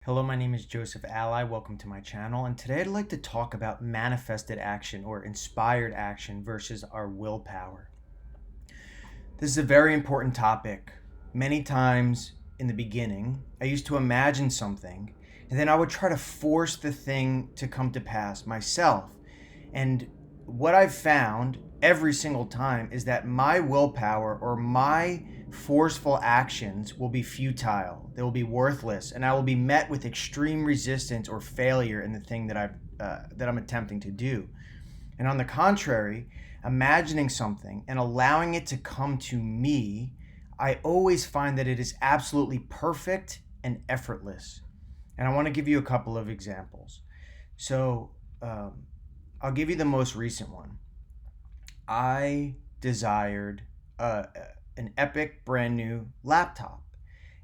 Hello, my name is Joseph Alai. Welcome to my channel. And today I'd like to talk about manifested action or inspired action versus our willpower. This is a very important topic. Many times in the beginning, I used to imagine something and then I would try to force the thing to come to pass myself. And what I've found every single time is that my willpower or my forceful actions will be futile. They will be worthless, and I will be met with extreme resistance or failure in the thing that I'm attempting to do. And on the contrary, imagining something and allowing it to come to me, I always find that it is absolutely perfect and effortless. And I want to give you a couple of examples. So, I'll give you the most recent one. I desired an epic brand new laptop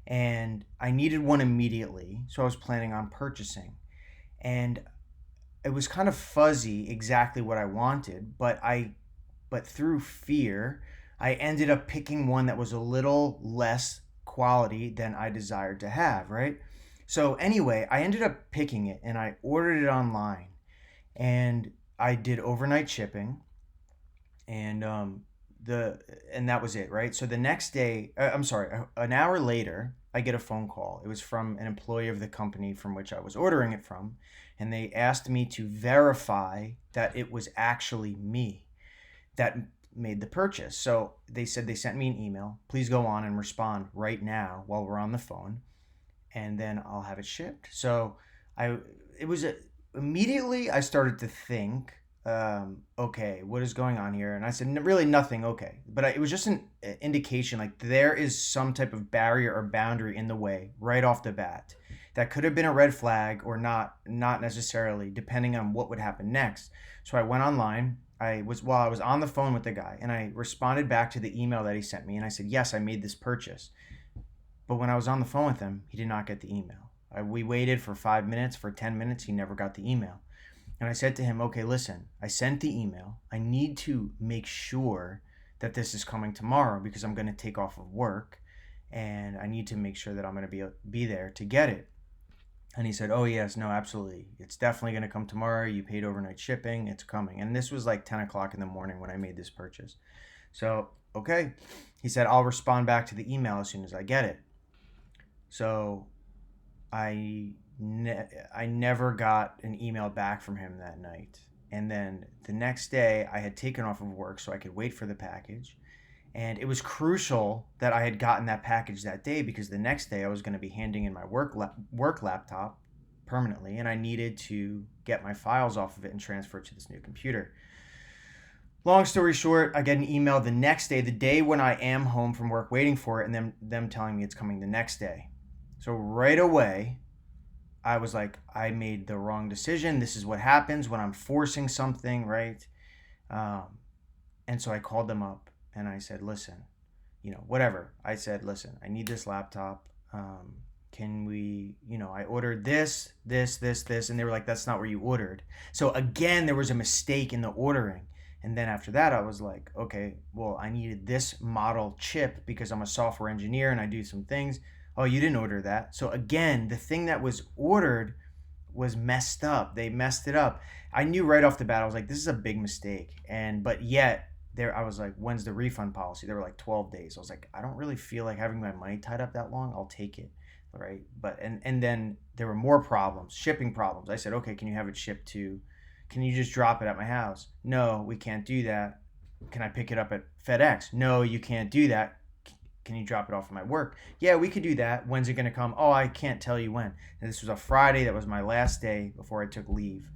and I needed one immediately. So I was planning on purchasing. And it was kind of fuzzy exactly what I wanted, but through fear, I ended up picking one that was a little less quality than I desired to have, right? So anyway, I ended up picking it and I ordered it online and I did overnight shipping and the and that was it, right? So the next day, I'm sorry, an hour later, I get a phone call. It was from an employee of the company from which I was ordering it from, and they asked me to verify that it was actually me that made the purchase. So they said they sent me an email. Please go on and respond right now while we're on the phone, and then I'll have it shipped. So I it was a, immediately I started to think, okay, what is going on here? And I said, really nothing. Okay, but it was just an indication like there is some type of barrier or boundary in the way right off the bat. That could have been a red flag or not necessarily, depending on what would happen next. So I went online. While I was on the phone with the guy, and I responded back to the email that he sent me, and I said, yes, I made this purchase. But when I was on the phone with him, he did not get the email. We waited for 5 minutes, for 10 minutes, he never got the email. And I said to him, okay, listen, I sent the email. I need to make sure that this is coming tomorrow because I'm going to take off of work and I need to make sure that I'm going to be there to get it. And he said, oh, yes, no, absolutely. It's definitely going to come tomorrow. You paid overnight shipping. It's coming. And this was like 10 o'clock in the morning when I made this purchase. So, okay. He said, I'll respond back to the email as soon as I get it. So I never got an email back from him that night. And then the next day, I had taken off of work so I could wait for the package. And it was crucial that I had gotten that package that day because the next day I was going to be handing in my work laptop permanently, and I needed to get my files off of it and transfer it to this new computer. Long story short, I get an email the next day, the day when I am home from work waiting for it, and them telling me it's coming the next day. So right away, I was like, I made the wrong decision. This is what happens when I'm forcing something, right? And so I called them up and I said, listen, whatever. I said, listen, I need this laptop. Can we, I ordered this, this. And they were like, that's not where you ordered. So again, there was a mistake in the ordering. And then after that, I was like, okay, well, I needed this model chip because I'm a software engineer and I do some things. Oh, you didn't order that. So again, the thing that was ordered was messed up. They messed it up. I knew right off the bat, I was like, this is a big mistake. But yet there, I was like, when's the refund policy? They were like 12 days. I was like, I don't really feel like having my money tied up that long. I'll take it. Right. And then there were more problems, shipping problems. I said, okay, can you have it shipped can you just drop it at my house? No, we can't do that. Can I pick it up at FedEx? No, you can't do that. Can you drop it off at my work? Yeah, we could do that. When's it going to come? Oh, I can't tell you when. And this was a Friday. That was my last day before I took leave.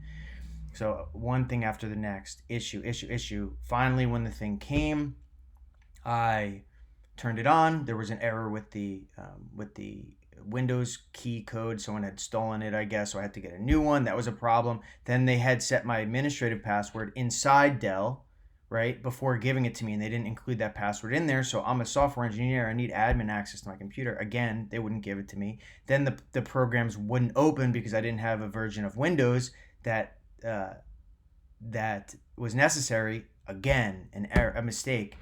So one thing after the next, issue. Finally, when the thing came, I turned it on. There was an error with the Windows key code. Someone had stolen it, I guess, so I had to get a new one. That was a problem. Then they had set my administrative password inside Dell, right, before giving it to me, and they didn't include that password in there. So I'm a software engineer. I need admin access to my computer. Again, they wouldn't give it to me. Then the programs wouldn't open because I didn't have a version of Windows that was necessary. Again, an error, a mistake.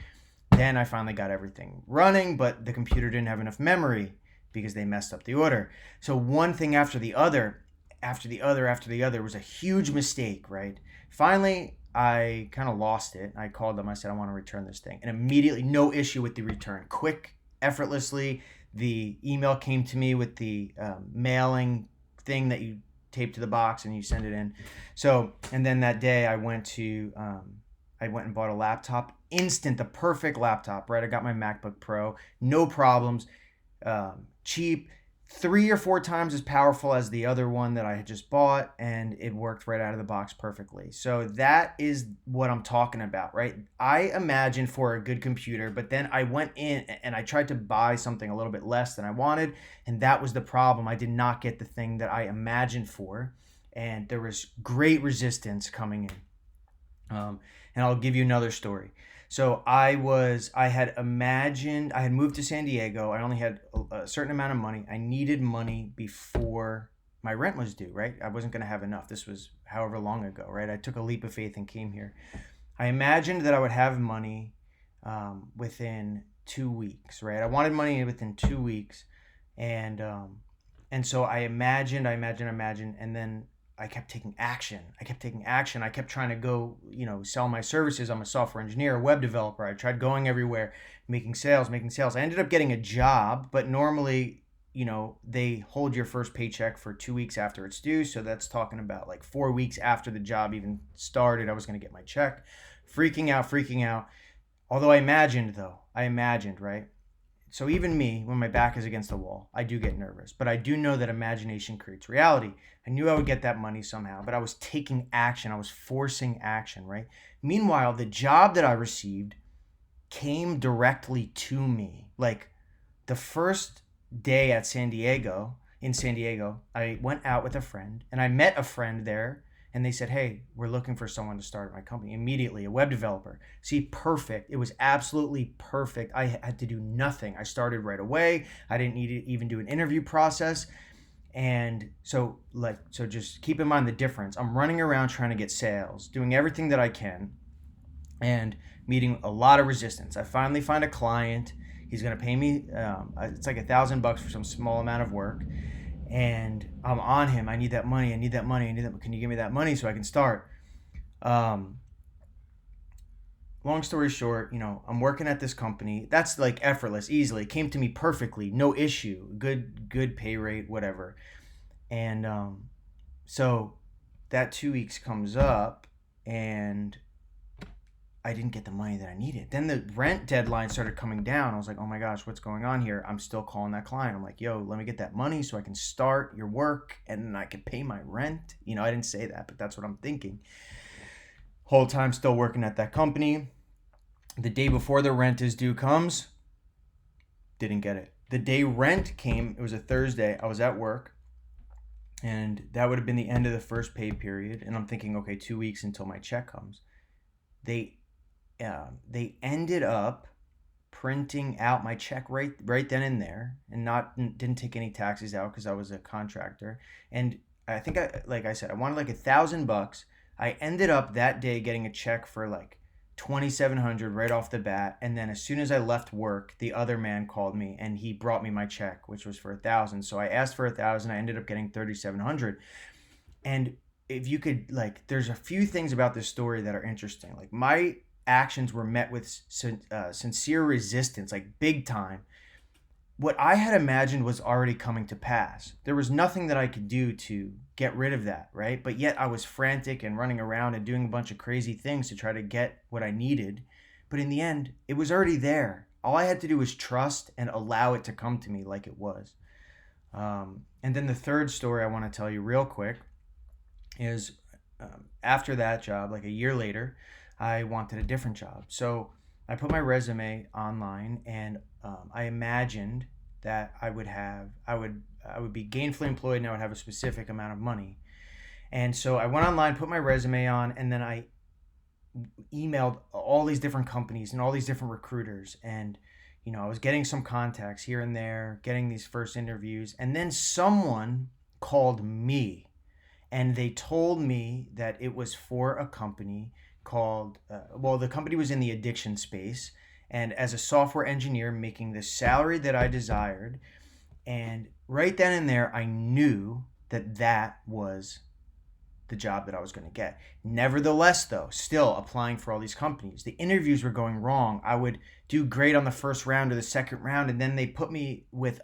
Then I finally got everything running, but the computer didn't have enough memory. because they messed up the order. So one thing after the other, was a huge mistake, right? Finally, I kind of lost it. I called them. I said, I want to return this thing. And immediately, no issue with the return. Quick, effortlessly, the email came to me with the mailing thing that you tape to the box and you send it in. So, and then that day I went and bought a laptop. Instant, the perfect laptop, right? I got my MacBook Pro. No problems. Cheap. 3 or 4 times as powerful as the other one that I had just bought, and it worked right out of the box perfectly. So that is what I'm talking about, right? I imagined for a good computer, but then I went in and I tried to buy something a little bit less than I wanted, and that was the problem. I did not get the thing that I imagined for, and there was great resistance coming in. And I'll give you another story. So I had moved to San Diego. I only had a certain amount of money. I needed money before my rent was due, right? I wasn't going to have enough. This was however long ago, right? I took a leap of faith and came here. I imagined that I would have money within 2 weeks, right? I wanted money within 2 weeks. And so I imagined, and then I kept taking action. I kept trying to go, sell my services. I'm a software engineer, a web developer. I tried going everywhere, making sales. I ended up getting a job, but normally, they hold your first paycheck for 2 weeks after it's due. So that's talking about like 4 weeks after the job even started, I was going to get my check. Freaking out. Although I imagined, right? So even me, when my back is against the wall, I do get nervous. But I do know that imagination creates reality. I knew I would get that money somehow, but I was taking action. I was forcing action, right? Meanwhile, the job that I received came directly to me. Like the first day in San Diego, I went out with a friend and I met a friend there. And they said, hey, we're looking for someone to start my company. Immediately, a web developer. See, perfect. It was absolutely perfect. I had to do nothing. I started right away. I didn't need to even do an interview process. And so just keep in mind the difference. I'm running around trying to get sales, doing everything that I can, and meeting a lot of resistance. I finally find a client. He's going to pay me, it's like $1,000 for some small amount of work. And I'm on him. I need that money. Can you give me that money so I can start? Long story short, I'm working at this company. That's like effortless, easily. It came to me perfectly. No issue. Good pay rate, whatever. And so that 2 weeks comes up and I didn't get the money that I needed. Then the rent deadline started coming down. I was like, oh my gosh, what's going on here? I'm still calling that client. I'm like, yo, let me get that money so I can start your work and then I can pay my rent. I didn't say that, but that's what I'm thinking. Whole time still working at that company. The day before the rent is due comes, didn't get it. The day rent came, it was a Thursday. I was at work and that would have been the end of the first pay period. And I'm thinking, okay, 2 weeks until my check comes. They ended up printing out my check right then and there, and didn't take any taxes out because I was a contractor. And I think like I said, I wanted like $1,000. I ended up that day getting a check for like $2,700 right off the bat. And then as soon as I left work, the other man called me and he brought me my check, which was for $1,000. So I asked for $1,000. I ended up getting $3,700. And if you could, there's a few things about this story that are interesting. Like my actions were met with sincere resistance, like big time. What I had imagined was already coming to pass. There was nothing that I could do to get rid of that, right? But yet I was frantic and running around and doing a bunch of crazy things to try to get what I needed. But in the end, it was already there. All I had to do was trust and allow it to come to me like it was. And then the third story I want to tell you real quick is after that job, like a year later, I wanted a different job. So I put my resume online and I imagined that I would be gainfully employed and I would have a specific amount of money. And so I went online, put my resume on, and then I emailed all these different companies and all these different recruiters. And, I was getting some contacts here and there, getting these first interviews. And then someone called me and they told me that it was for a company called, the company was in the addiction space. And as a software engineer making the salary that I desired, And right then and there, I knew that that was the job that I was going to get. Nevertheless, though, still applying for all these companies. The interviews were going wrong. I would do great on the first round or the second round, and then they put me with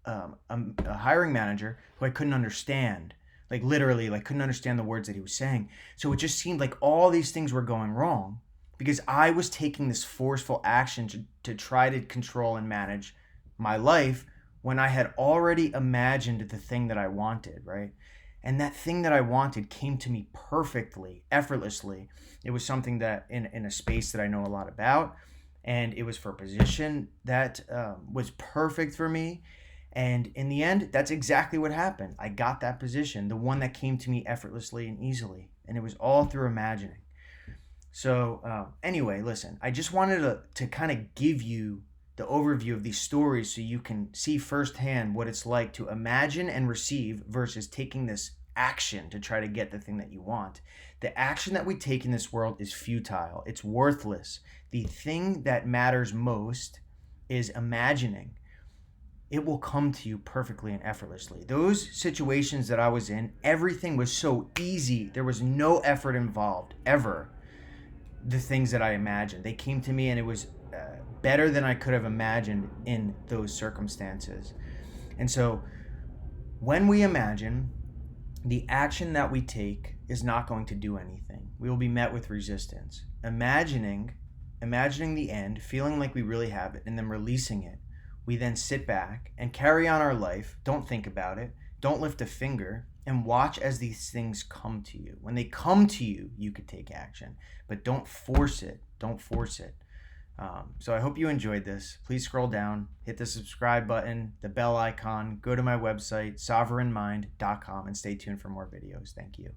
a hiring manager who I couldn't understand. Like literally, like couldn't understand the words that he was saying. So it just seemed like all these things were going wrong because I was taking this forceful action to try to control and manage my life when I had already imagined the thing that I wanted, right? And that thing that I wanted came to me perfectly, effortlessly. It was something that in a space that I know a lot about, and it was for a position that was perfect for me. And in the end, that's exactly what happened. I got that position, the one that came to me effortlessly and easily. And it was all through imagining. So, anyway, listen, I just wanted to kind of give you the overview of these stories so you can see firsthand what it's like to imagine and receive versus taking this action to try to get the thing that you want. The action that we take in this world is futile, it's worthless. The thing that matters most is imagining. It will come to you perfectly and effortlessly. Those situations that I was in, everything was so easy. There was no effort involved, ever. The things that I imagined, they came to me and it was better than I could have imagined in those circumstances. And so when we imagine, the action that we take is not going to do anything. We will be met with resistance. Imagining the end, feeling like we really have it, and then releasing it. We then sit back and carry on our life. Don't think about it. Don't lift a finger and watch as these things come to you. When they come to you, you could take action, but don't force it. Don't force it. So I hope you enjoyed this. Please scroll down, hit the subscribe button, the bell icon, go to my website, sovereignmind.com, and stay tuned for more videos. Thank you.